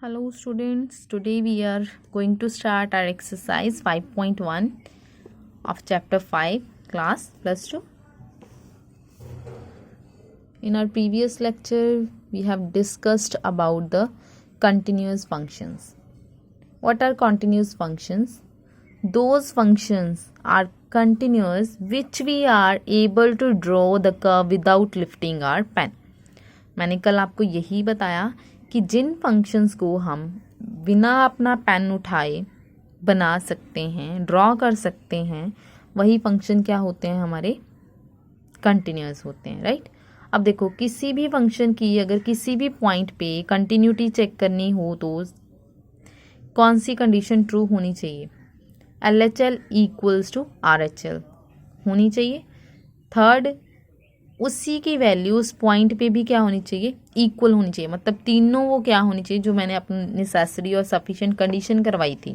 Hello students, today we are going to start our exercise 5.1 of chapter 5 class plus 2. In our previous lecture we have discussed about the continuous functions. What are continuous functions? Those functions are continuous which we are able to draw the curve without lifting our pen. मैंने कल आपको यही बताया कि जिन functions को हम बिना अपना पेन उठाए बना सकते हैं, ड्रॉ कर सकते हैं, वही फंक्शन क्या होते हैं, हमारे कंटिन्यूअस होते हैं, राइट। अब देखो, किसी भी फंक्शन की अगर किसी भी पॉइंट पे कंटिन्यूटी चेक करनी हो तो कौन सी कंडीशन ट्रू होनी चाहिए? LHL इक्वल्स टू RHL होनी चाहिए। थर्ड, उसी की वैल्यू उस पॉइंट पे भी क्या होनी चाहिए? इक्वल होनी चाहिए। मतलब तीनों वो क्या होनी चाहिए, जो मैंने अपनी नेसेसरी और सफिशिएंट कंडीशन करवाई थी,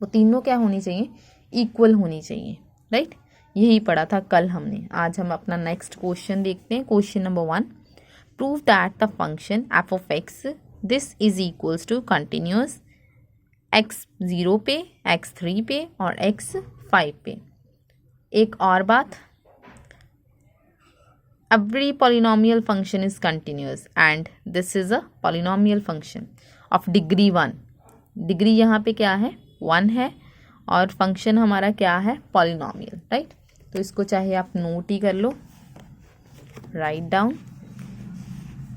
वो तीनों क्या होनी चाहिए? इक्वल होनी चाहिए, राइट। यही पढ़ा था कल हमने। आज हम अपना नेक्स्ट क्वेश्चन देखते हैं। Question number 1, prove that the function f of x this is equals to continuous x0 पे, x3 पे और x5 पे। एक और बात, every polynomial function is continuous and this is a polynomial function of degree 1. Degree यहाँ पे क्या है? 1 है और फंक्शन हमारा क्या है? Polynomial, right. तो इसको चाहे आप नोट ही कर लो, राइट डाउन।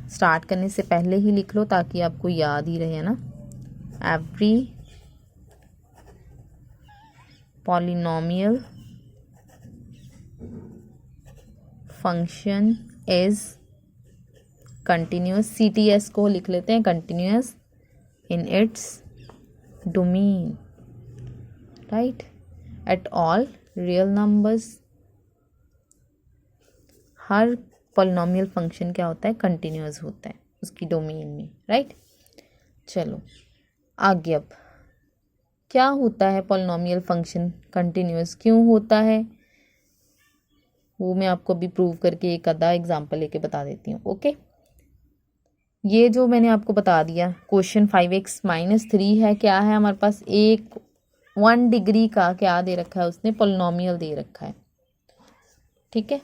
स्टार्ट करने से पहले ही लिख लो ताकि आपको याद ही रहे ना। Every polynomial function is continuous. CTS को लिख लेते हैं, continuous in its domain, right, eight all real numbers. Her polynomial function क्या होता है? कंटिन्यूअस होता है उसकी डोमेन में, राइट। चलो आगे, अब क्या होता है पॉलिनॉमियल फंक्शन कंटिन्यूअस क्यों होता है, वो मैं आपको अभी प्रूव करके एक आधा एग्जाम्पल लेके बता देती हूँ। ओके, ये जो मैंने आपको बता दिया, क्वेश्चन 5x-3 है, क्या है हमारे पास? एक 1 डिग्री का क्या दे रखा है उसने? पॉलिनॉमियल दे रखा है, ठीक है।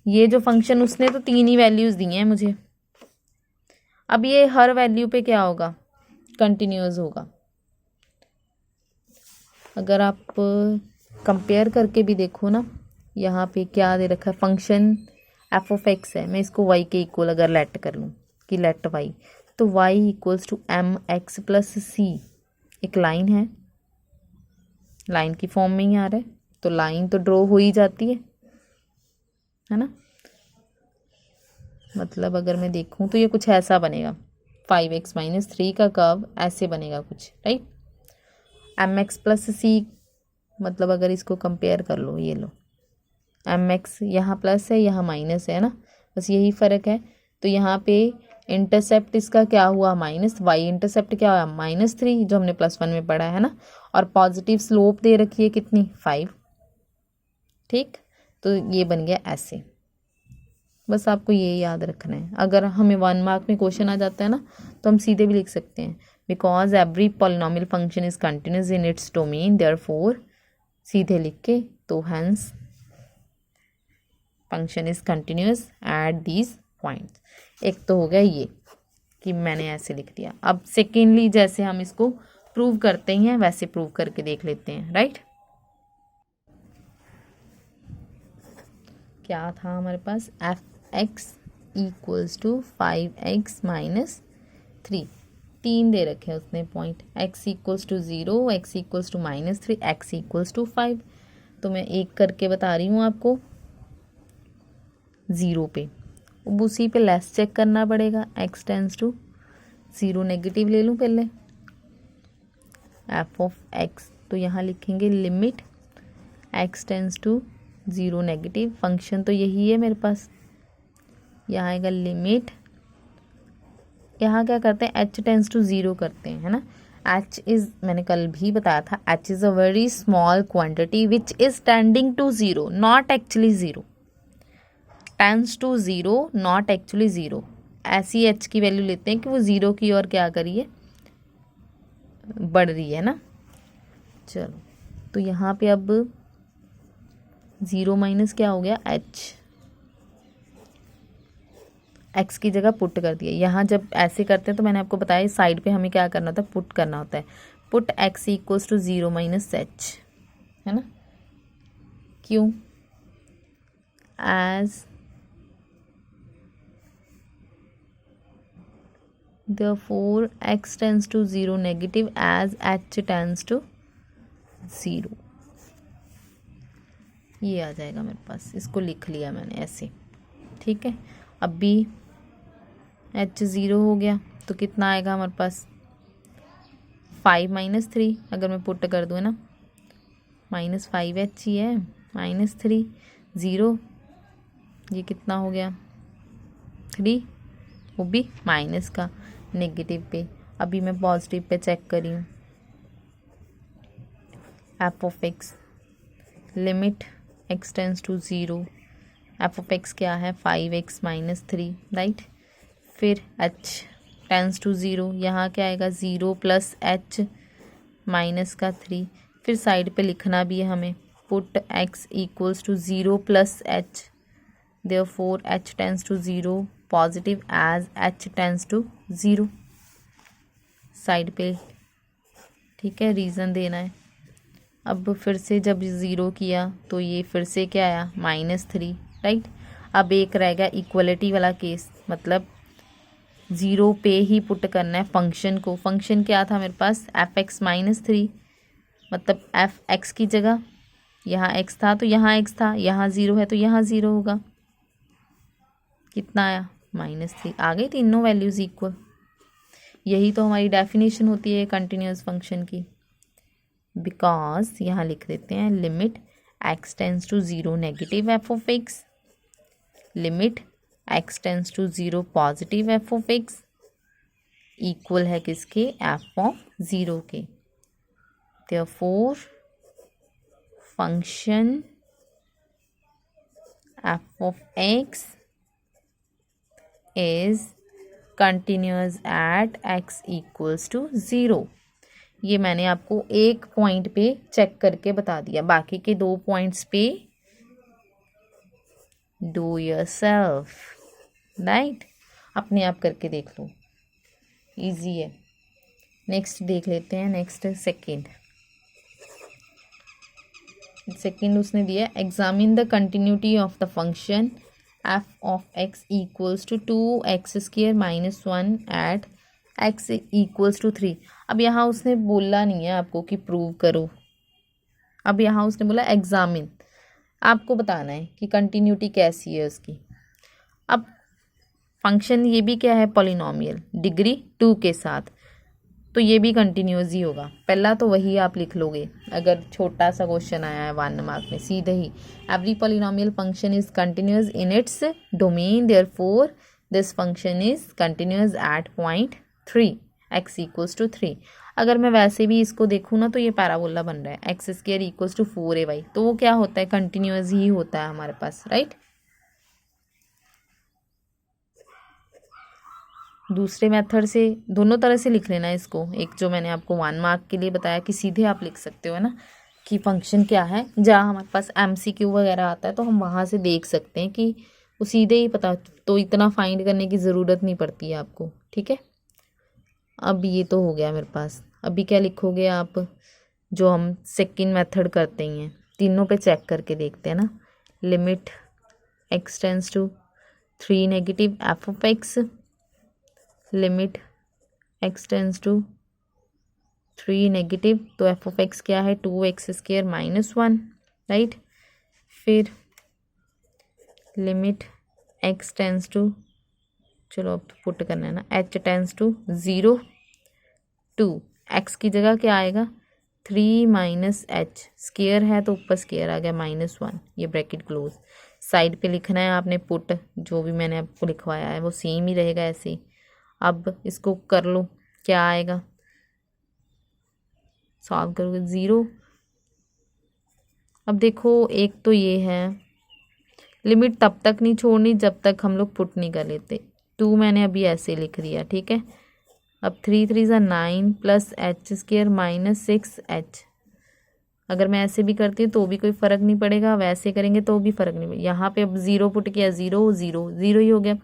ये जो फंक्शन उसने तो 3 ही वैल्यूज दी हैं मुझे। अब ये हर वैल्यू पे क्या होगा? कंटिन्यूअस होगा। अगर आप कंपेयर करके भी देखो ना, यहाँ पे क्या दे रखा है? फंक्शन एफ ऑफ एक्स है, मैं इसको वाई के इक्वल अगर लेट कर लूँ कि लेट वाई, तो y equals to mx plus c. एक लाइन है, लाइन की फॉर्म में ही आ रहा है, तो लाइन तो ड्रॉ हो ही जाती है ना। मतलब अगर मैं देखूँ तो ये कुछ ऐसा बनेगा, 5x-3 का कर्व ऐसे बनेगा कुछ, राइट। mx प्लस सी, मतलब अगर इसको कंपेयर कर लो, ये लो, mx यहाँ प्लस है, यहाँ माइनस है ना, बस यही फ़र्क है। तो यहाँ पे इंटरसेप्ट इसका क्या हुआ? माइनस। y इंटरसेप्ट क्या हुआ? -3, जो हमने +1 में पढ़ा है ना। और पॉजिटिव स्लोप दे रखी है कितनी? 5, ठीक। तो ये बन गया ऐसे। बस आपको ये याद रखना है। अगर हमें 1 मार्क में क्वेश्चन आ जाता है ना, तो हम सीधे भी लिख सकते हैं, because every polynomial function is continuous in its domain, therefore, सीधे लिख के, तो hence function is continuous at these points. एक तो हो गया ये कि मैंने ऐसे लिख दिया। अब सेकेंडली, जैसे हम इसको प्रूव करते हैं वैसे प्रूव करके देख लेते हैं, राइट। क्या था हमारे पास? F x equals to 5x-3, 3 दे रखे हैं उसने point. x equals to 0, x equals to -3, x equals to 5। तो मैं एक करके बता रही हूँ आपको। 0 पे, अब उसी पे लेस चेक करना पड़ेगा, x टेंस टू 0, नेगेटिव ले लूँ पहले, f ऑफ x, तो यहाँ लिखेंगे limit x tends to 0 negative. Function तो यही है मेरे पास, यहाँ आएगा लिमिट, यहाँ क्या करते हैं? h टेंस टू 0 करते हैं, है ना। h इज़, मैंने कल भी बताया था, h is a very small quantity which is tending to 0, not actually 0। Tends to 0, not actually 0। ऐसी एच की वैल्यू लेते हैं कि वो ज़ीरो की ओर क्या कर रही है, बढ़ रही है ना। चलो तो यहाँ पे अब ज़ीरो माइनस क्या हो गया, एच, एक्स की जगह पुट कर दिया। यहाँ जब ऐसे करते हैं तो मैंने आपको बताया इस साइड पे हमें क्या करना होता है, पुट करना होता है। Put x equals to zero minus h, है ना। क्यों, as therefore x tends to 0 negative as h tends to 0। ये आ जाएगा मेरे पास, इसको लिख लिया मैंने ऐसे, ठीक है। अब भी h 0 हो गया तो कितना आएगा हमारे पास, 5 माइनस 3, अगर मैं पुट कर दूँ है ना, माइनस 5h ही है, माइनस 3 0, ये कितना हो गया 3, वो भी माइनस का, नेगेटिव पे। अभी मैं पॉजिटिव पे चेक करी हूँ, f of x limit x tends to 0, f of x क्या है 5x माइनस 3, राइट। फिर h टेंस टू 0, यहाँ क्या आएगा 0 प्लस h माइनस का 3। फिर साइड पे लिखना भी है हमें, put x equals to 0 plus h, therefore h tends to 0 positive as h tends to 0 side पे, ठीक है, रीज़न देना है। अब फिर से जब 0 किया तो ये फिर से क्या आया -3, राइट। अब एक रहेगा इक्वलिटी वाला केस, मतलब 0 पे ही पुट करना है फंक्शन को। फंक्शन क्या था मेरे पास, एफ एक्स माइनस 3, मतलब एफ एक्स की जगह यहाँ x था तो यहाँ x था, यहाँ 0 है तो यहाँ 0 होगा। कितना आया -3, आ गई तीनों वैल्यूज़ इक्वल। यही तो हमारी डेफिनेशन होती है कंटिन्यूस फंक्शन की। बिकॉज यहाँ लिख देते हैं limit x tends to 0 negative f of x, limit x tends to 0 positive f of x equal है किसके, एफ ऑफ 0 के। Therefore function f of x is continuous at x equals to 0। ये मैंने आपको एक पॉइंट पे check करके बता दिया, बाकी के 2 पॉइंट्स पे डू योरसेल्फ, राइट, अपने आप करके देख लो, इजी है। नेक्स्ट देख लेते हैं, नेक्स्ट सेकेंड उसने दिया, examine the continuity of the function f of x equals to 2x² minus 1 at x equals to 3। अब यहाँ उसने बोला नहीं है आपको कि प्रूव करो, अब यहाँ उसने बोला एग्जामिन, आपको बताना है कि कंटिन्यूटी कैसी है उसकी। अब फंक्शन ये भी क्या है, पॉलिनोमियल डिग्री 2 के साथ, तो ये भी कंटिन्यूस ही होगा। पहला तो वही आप लिख लोगे, अगर छोटा सा क्वेश्चन आया है 1 मार्क में, सीधे ही every polynomial function is continuous in its domain, therefore this function is continuous at point 3 x equals to 3। अगर मैं वैसे भी इसको देखूँ ना तो ये पैराबोला बन रहा है x² इक्वल्स टू 4ay, तो वो क्या होता है, कंटिन्यूस ही होता है हमारे पास, राइट। दूसरे मेथड से दोनों तरह से लिख लेना इसको, एक जो मैंने आपको 1 मार्क के लिए बताया कि सीधे आप लिख सकते हो ना कि फंक्शन क्या है, जहाँ हमारे पास MCQ वगैरह आता है तो हम वहाँ से देख सकते हैं कि वो सीधे ही पता, तो इतना फाइंड करने की ज़रूरत नहीं पड़ती है आपको, ठीक है। अब ये तो हो गया मेरे पास, अभी क्या लिखोगे आप, जो हम सेकेंड मेथड करते ही हैं, तीनों पे चेक करके देखते हैं ना। Limit x tends to 3 negative f of x, limit x tends to 3 negative, तो एफ ऑफ एक्स क्या है 2x² माइनस 1, राइट। फिर लिमिट x टेंस टू, चलो अब पुट करना है ना, h टेंस टू 0 2, x की जगह क्या आएगा 3 माइनस h, स्केयर है तो ऊपर स्केयर आ गया -1, ये ब्रैकेट क्लोज। साइड पे लिखना है आपने पुट, जो भी मैंने आपको लिखवाया है वो सेम ही रहेगा ऐसे ही। अब इसको कर लो, क्या आएगा, सॉल्व करोगे 0। अब देखो एक तो ये है, लिमिट तब तक नहीं छोड़नी जब तक हम लोग पुट नहीं कर लेते, 2 मैंने अभी ऐसे लिख दिया, ठीक है। अब 3 3 ज़ा 9 plus H square minus 6h। अगर मैं ऐसे भी करती हूँ तो भी कोई फ़र्क नहीं पड़ेगा, वैसे करेंगे तो भी फ़र्क नहीं पड़ेगा। यहाँ पे अब 0 पुट किया, 0 0 0 ही हो गया।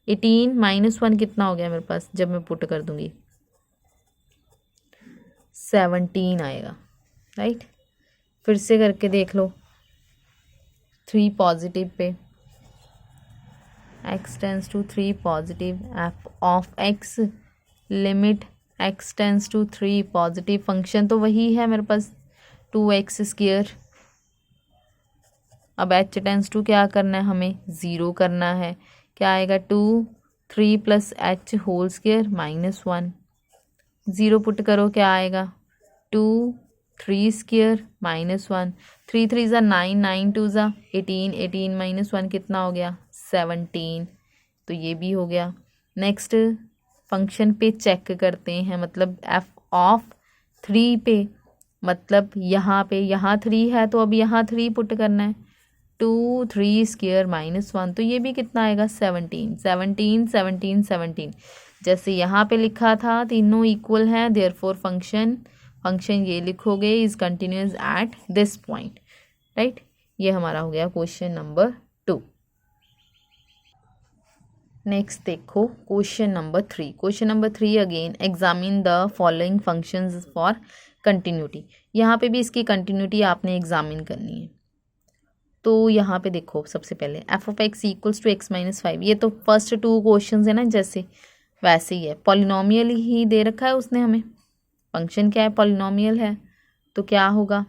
18 माइनस 1 कितना हो गया मेरे पास, जब मैं पुट कर दूंगी 17 आएगा, राइट। फिर से करके देख लो, 3 पॉजिटिव पे, x tends to 3 positive, f of x limit x tends to 3 positive, function तो वही है मेरे पास 2x स्क्वायर। अब h टेंस टू क्या करना है, हमें 0 करना है। क्या आएगा 2 3 plus h whole square minus 1। 0 put करो, क्या आएगा 2 3 स्क्वायर माइनस 1। 3 3 ज़ा 9 9 2 ज़ा 18 18 माइनस 1 कितना हो गया 17। तो ये भी हो गया। नेक्स्ट फंक्शन पे चेक करते हैं, मतलब एफ ऑफ 3 पे, मतलब यहाँ पे, यहाँ 3 है तो अब यहाँ 3 पुट करना है। 2 3 स्क्वायर माइनस 1, तो ये भी कितना आएगा 17 17 17 17। जैसे यहाँ पे लिखा था तीनों इक्वल हैं, देयरफॉर फंक्शन ये लिखोगे is continuous at this point, right. ये हमारा हो गया क्वेश्चन नंबर 2। नेक्स्ट देखो question number 3। Question number 3 again examine the following functions for continuity. यहाँ पे भी इसकी कंटिन्यूटी आपने एग्जामिन करनी है। तो यहाँ पे देखो सबसे पहले f of x equals to x minus 5, ये तो फर्स्ट 2 क्वेश्चन है ना, जैसे वैसे ही है। पॉलिनोमियल ही दे रखा है उसने हमें, फंक्शन क्या है पॉलिनोमियल है, तो क्या होगा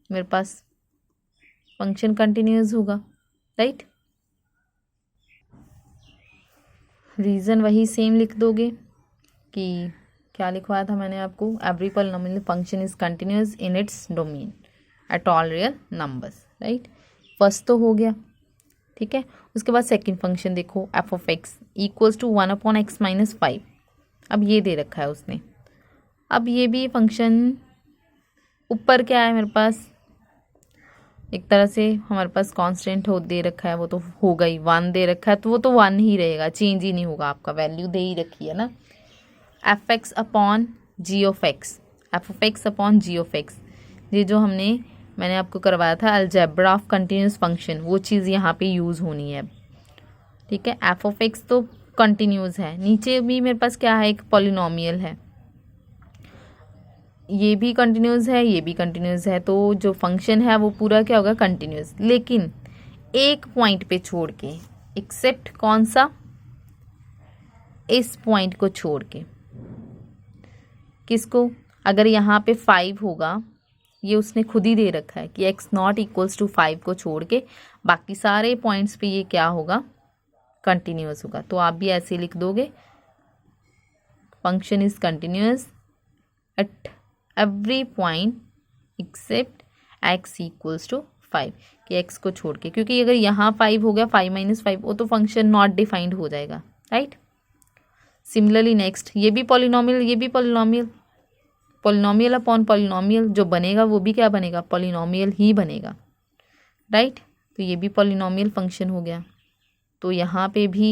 मेरे पास फंक्शन कंटिन्यूअस होगा, राइट। रीज़न वही सेम लिख दोगे कि क्या लिखवाया था मैंने आपको, every polynomial function is continuous in its domain at all real numbers, right. First तो हो गया, ठीक है। उसके बाद सेकंड फंक्शन देखो f of x equals to 1 upon x minus 5। अब ये दे रखा है उसने। अब ये भी फंक्शन ऊपर क्या है मेरे पास, एक तरह से हमारे पास कांस्टेंट हो दे रखा है, वो तो होगा ही, 1 दे रखा है तो वो तो 1 ही रहेगा, चेंज ही नहीं होगा, आपका वैल्यू दे ही रखी है ना। F x upon g of x, f of x upon g of x, ये जो मैंने आपको करवाया था अलजेब्रा ऑफ कंटिन्यूस फंक्शन, वो चीज़ यहाँ पे यूज़ होनी है, ठीक है। एफ ऑफ एक्स तो कंटिन्यूस है, नीचे भी मेरे पास क्या है एक पॉलिनोमियल है, ये भी कंटिन्यूस है, ये भी कंटिन्यूस है, तो जो फंक्शन है वो पूरा क्या होगा कंटिन्यूस, लेकिन एक पॉइंट पे छोड़ के, एक्सेप्ट कौन सा, इस पॉइंट को छोड़ के, किसको, अगर यहाँ पे 5 होगा, ये उसने खुद ही दे रखा है कि x नॉट इक्वल्स टू 5 को छोड़ के बाकी सारे पॉइंट्स पे ये क्या होगा कंटिन्यूअस होगा। तो आप भी ऐसे लिख दोगे function is continuous at every point except x equals to 5, कि x को छोड़ के, क्योंकि अगर यहाँ 5 हो गया 5 माइनस 5, वो तो फंक्शन नॉट डिफाइंड हो जाएगा, राइट। सिमिलरली नेक्स्ट ये भी पॉलिनोमियल, ये भी पॉलिनोमियल, पॉलिनोमियल अपॉन पॉलिनोमियल जो बनेगा वो भी क्या बनेगा पॉलिनोमियल ही बनेगा, राइट। तो ये भी पॉलिनोमियल फंक्शन हो गया। तो यहाँ पे भी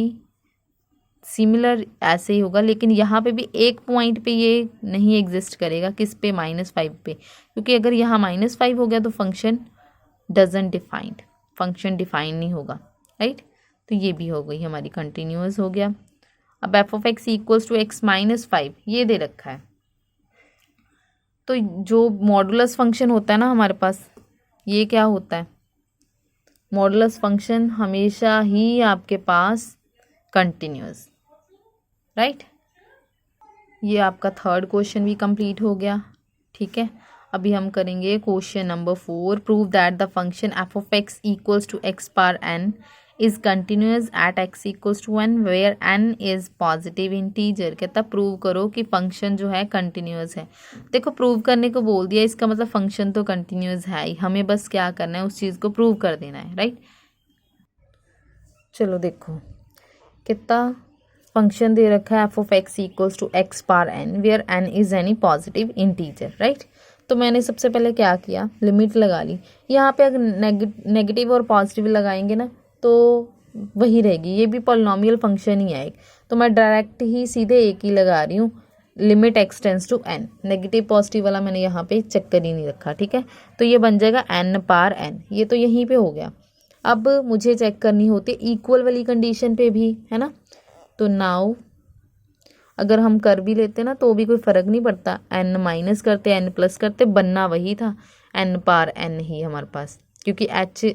सिमिलर ऐसे ही होगा, लेकिन यहाँ पे भी एक पॉइंट पे ये नहीं एग्जिस्ट करेगा, किस पे -5 पे, क्योंकि अगर यहाँ -5 हो गया तो function doesn't defined, function define नहीं होगा, राइट। तो ये भी हो गई हमारी कंटिन्यूअस हो गया। अब f of x equals to x minus 5 ये दे रखा है, तो जो मॉडुलस फंक्शन होता है ना हमारे पास, ये क्या होता है मॉडुलस फंक्शन हमेशा ही आपके पास कंटिन्यूअस, राइट। ये आपका थर्ड क्वेश्चन भी कंप्लीट हो गया, ठीक है। अभी हम करेंगे question number 4। Prove that the function f of x equals to x power n is continuous at x equals to 1 where n is positive integer. कहता प्रूव करो कि फंक्शन जो है कंटिन्यूअस है। देखो प्रूव करने को बोल दिया, इसका मतलब फंक्शन तो कंटिन्यूअस है ही, हमें बस क्या करना है उस चीज़ को प्रूव कर देना है, राइट। चलो देखो कितना फंक्शन दे रखा है f of x equals to x power n where n is any positive integer, right. तो मैंने सबसे पहले क्या किया, लिमिट लगा ली। यहाँ पे अगर नेगेटिव और पॉजिटिव लगाएंगे ना तो वही रहेगी, ये भी पॉलिनोमियल फंक्शन ही है। तो मैं डायरेक्ट ही सीधे एक ही लगा रही हूँ, limit x tends to n। Negative positive वाला मैंने यहाँ पे चक्कर ही नहीं रखा, ठीक है। तो ये बन जाएगा n पार n, ये तो यहीं पे हो गया। अब मुझे चेक करनी होती है इक्वल वाली कंडीशन पे भी, है ना। तो नाउ अगर हम कर भी लेते ना तो भी कोई फ़र्क नहीं पड़ता, n माइनस करते n प्लस करते बनना वही था, n पार n ही हमारे पास, क्योंकि h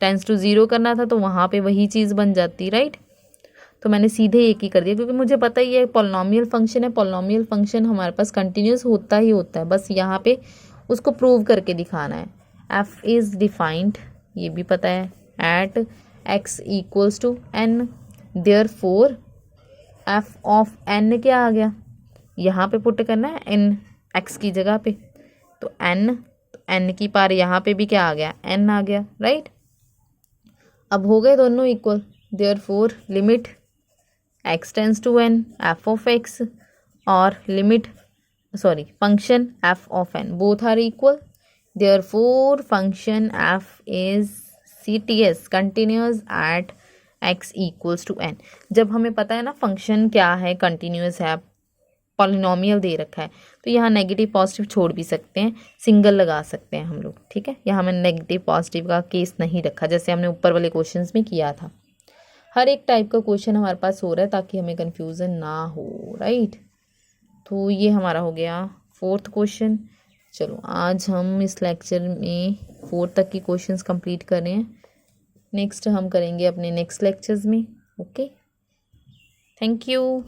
टेंस टू 0 करना था तो वहाँ पे वही चीज़ बन जाती, राइट। तो मैंने सीधे एक ही कर दिया, क्योंकि मुझे पता ही है पॉलिनॉमियल फंक्शन है, पॉलिनॉमियल फंक्शन हमारे पास कंटिन्यूस होता ही होता है, बस यहाँ पे उसको प्रूव करके दिखाना है। f इज़ डिफाइंड, ये भी पता है, at x equals to n, therefore f of n क्या आ गया, यहाँ पे पुट करना है n x की जगह पे, तो n की पार यहाँ पे भी क्या आ गया, n आ गया, राइट। अब हो गए दोनों equal, therefore limit x tends to n f of x और limit function f of n both are equal, therefore function f is CTS continuous at x equals to n। जब हमें पता है ना फंक्शन क्या है, कंटिन्यूअस है, polynomial दे रखा है, तो यहाँ नेगेटिव पॉजिटिव छोड़ भी सकते हैं, सिंगल लगा सकते हैं हम लोग, ठीक है। यहाँ मैंने नेगेटिव पॉजिटिव का केस नहीं रखा जैसे हमने ऊपर वाले क्वेश्चंस में किया था। हर एक टाइप का क्वेश्चन हमारे पास हो रहा है ताकि हमें कन्फ्यूज़न ना हो, राइट। तो ये हमारा हो गया 4th क्वेश्चन। चलो आज हम इस लेक्चर में 4 तक की क्वेश्चंस कंप्लीट कर रहे हैं, नेक्स्ट हम करेंगे अपने नेक्स्ट लेक्चर्स में। Okay, thank you.